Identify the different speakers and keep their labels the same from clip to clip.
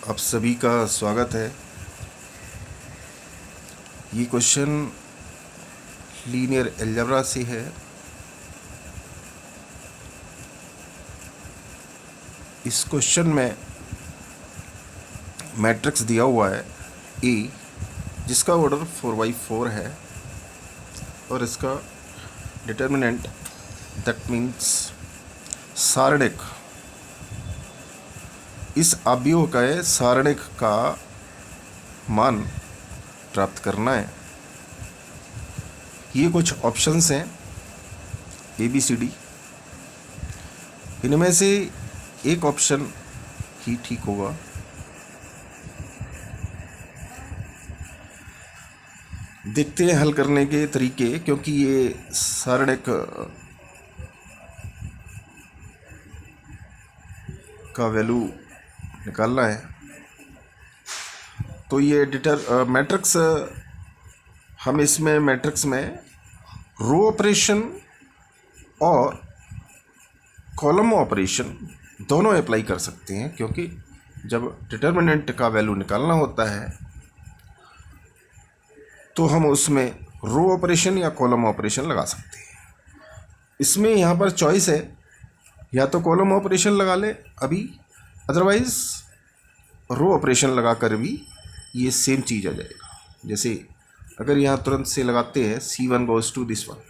Speaker 1: आप सभी का स्वागत है। ये क्वेश्चन लीनियर अलजेब्रा से है। इस क्वेश्चन में मैट्रिक्स दिया हुआ है ए, जिसका ऑर्डर 4/4 है और इसका डिटर्मिनेंट दैट मीन्स सारणिक इस अवयव का सारणिक का मान प्राप्त करना है। ये कुछ ऑप्शंस हैं ABCD, इनमें से एक ऑप्शन ही ठीक होगा। देखते हैं हल करने के तरीके, क्योंकि ये सारणिक का वैल्यू निकालना है। तो ये मैट्रिक्स, हम इसमें मैट्रिक्स में रो ऑपरेशन और कॉलम ऑपरेशन दोनों अप्लाई कर सकते हैं, क्योंकि जब डिटर्मिनेंट का वैल्यू निकालना होता है तो हम उसमें रो ऑपरेशन या कॉलम ऑपरेशन लगा सकते हैं। इसमें यहाँ पर चॉइस है, या तो कॉलम ऑपरेशन लगा ले अभी, अदरवाइज रो ऑपरेशन लगा कर भी ये सेम चीज़ आ जाएगा। जैसे अगर यहाँ तुरंत से लगाते हैं C1 goes to this one,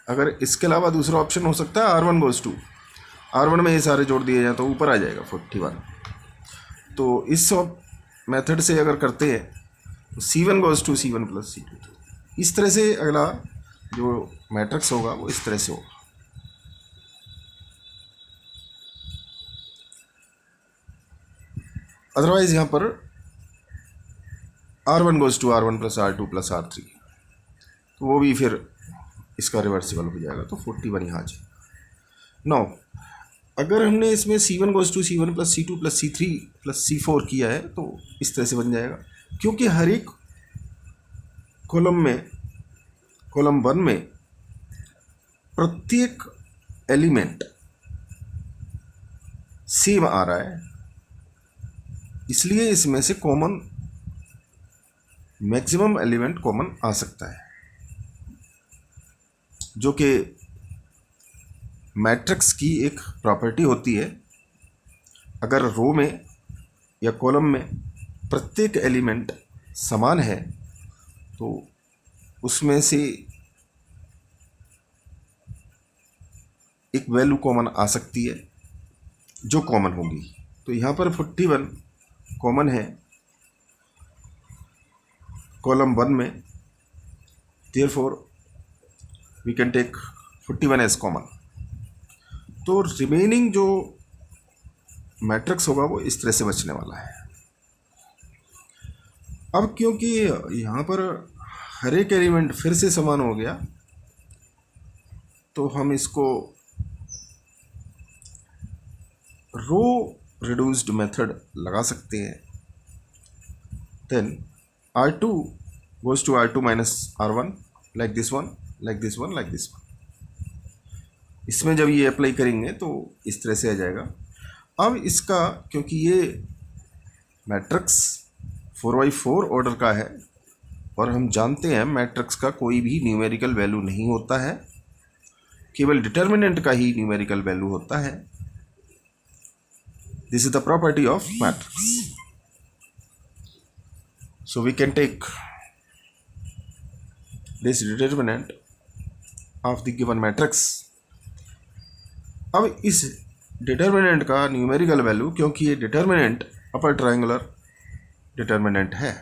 Speaker 1: अगर इसके अलावा दूसरा ऑप्शन हो सकता है R1 goes to, R1 में ये सारे जोड़ दिए जाए तो ऊपर आ जाएगा 41। तो इस मेथड से अगर करते हैं तो C1 goes to C1 plus C2, इस तरह से अगला जो मैट्रिक्स होगा वो इस तरह से होगा। अदरवाइज यहाँ पर R1 goes to R1 plus R2 plus R3, तो वो भी फिर इसका रिवर्सिबल हो जाएगा, तो 41 यहाँ आ जाएगा। नाउ अगर हमने इसमें C1 goes to C1 plus C2 plus C3 plus C4 किया है तो इस तरह से बन जाएगा, क्योंकि हर एक कॉलम 1 में प्रत्येक एलिमेंट सेम आ रहा है, इसलिए इसमें से कॉमन मैक्सिमम एलिमेंट कॉमन आ सकता है, जो कि मैट्रिक्स की एक प्रॉपर्टी होती है। अगर रो में या कॉलम में प्रत्येक एलिमेंट समान है तो उसमें से एक वैल्यू कॉमन आ सकती है जो कॉमन होगी। तो यहाँ पर 41 कॉमन है कॉलम 1 में, therefore we can take 41 as common। तो रिमेनिंग जो मैट्रिक्स होगा वो इस तरह से बचने वाला है। अब क्योंकि यहाँ पर हर एक एलिमेंट फिर से समान हो गया, तो हम इसको रो रिड्यूस्ड मेथड लगा सकते हैं। Then R2 goes to R2 minus R1 like this one, like this one, like this one। इसमें जब ये अप्लाई करेंगे तो इस तरह से आ जाएगा। अब इसका, क्योंकि ये मैट्रिक्स 4/4 ऑर्डर का है और हम जानते हैं मैट्रिक्स का कोई भी न्यूमेरिकल वैल्यू नहीं होता है, केवल डिटर्मिनेंट का ही न्यूमेरिकल वैल्यू होता है। This is the property of matrix. So we can take this determinant of the given matrix। अब इस डिटर्मिनेंट का न्यूमेरिकल वैल्यू, क्योंकि ये डिटर्मिनेंट अपर ट्रायंगुलर डिटर्मिनेंट है,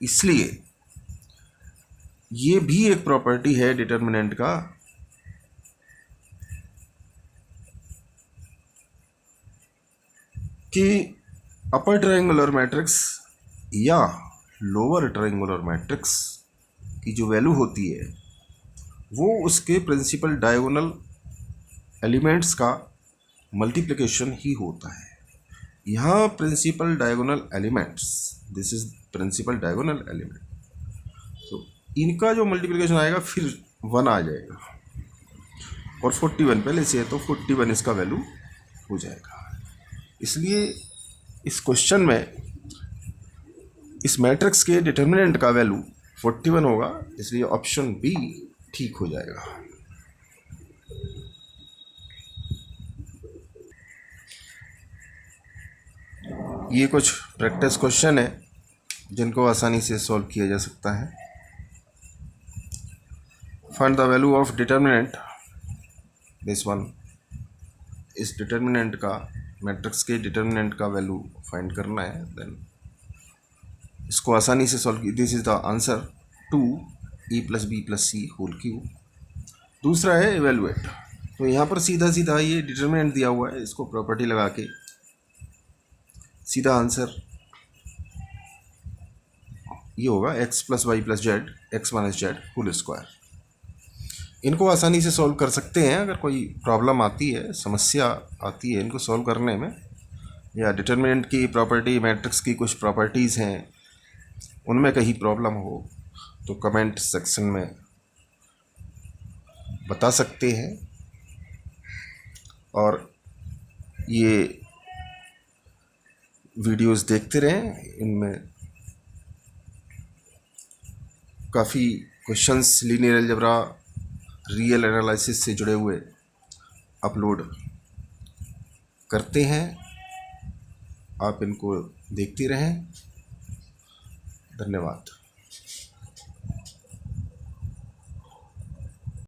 Speaker 1: इसलिए ये भी एक प्रॉपर्टी है डिटर्मिनेंट का कि अपर ट्रायंगुलर मैट्रिक्स या लोअर ट्रायंगुलर मैट्रिक्स की जो वैल्यू होती है वो उसके प्रिंसिपल डायगोनल एलिमेंट्स का मल्टीप्लिकेशन ही होता है। यहाँ principal diagonal elements, this is principal diagonal element, तो इनका जो मल्टीप्लिकेशन आएगा फिर 1 आ जाएगा, और 41 पहले से है तो 41 इसका वैल्यू हो जाएगा। इसलिए इस क्वेश्चन में इस मैट्रिक्स के डिटर्मिनेंट का वैल्यू 41 होगा, इसलिए ऑप्शन बी ठीक हो जाएगा। ये कुछ प्रैक्टिस क्वेश्चन है जिनको आसानी से सॉल्व किया जा सकता है। Find the value of determinant, this one. इस डिटर्मिनेंट का, मैट्रिक्स के डिटर्मिनेंट का वैल्यू फाइंड करना है। देन इसको आसानी से सॉल्व की, this is the answer 2a + b + c whole cube. दूसरा है इवेलुएट। तो यहाँ पर सीधा सीधा ये डिटर्मिनेंट दिया हुआ है, इसको प्रॉपर्टी लगा के सीधा आंसर ये होगा x + y + z x - z whole square. इनको आसानी से सॉल्व कर सकते हैं। अगर कोई प्रॉब्लम आती है, समस्या आती है इनको सॉल्व करने में, या डिटर्मिनेंट की प्रॉपर्टी, मैट्रिक्स की कुछ प्रॉपर्टीज़ हैं, उनमें कहीं प्रॉब्लम हो तो कमेंट सेक्शन में बता सकते हैं। और ये वीडियोस देखते रहें, इनमें काफ़ी questions linear algebra, real analysis से जुड़े हुए अपलोड करते हैं। आप इनको देखते रहें। धन्यवाद।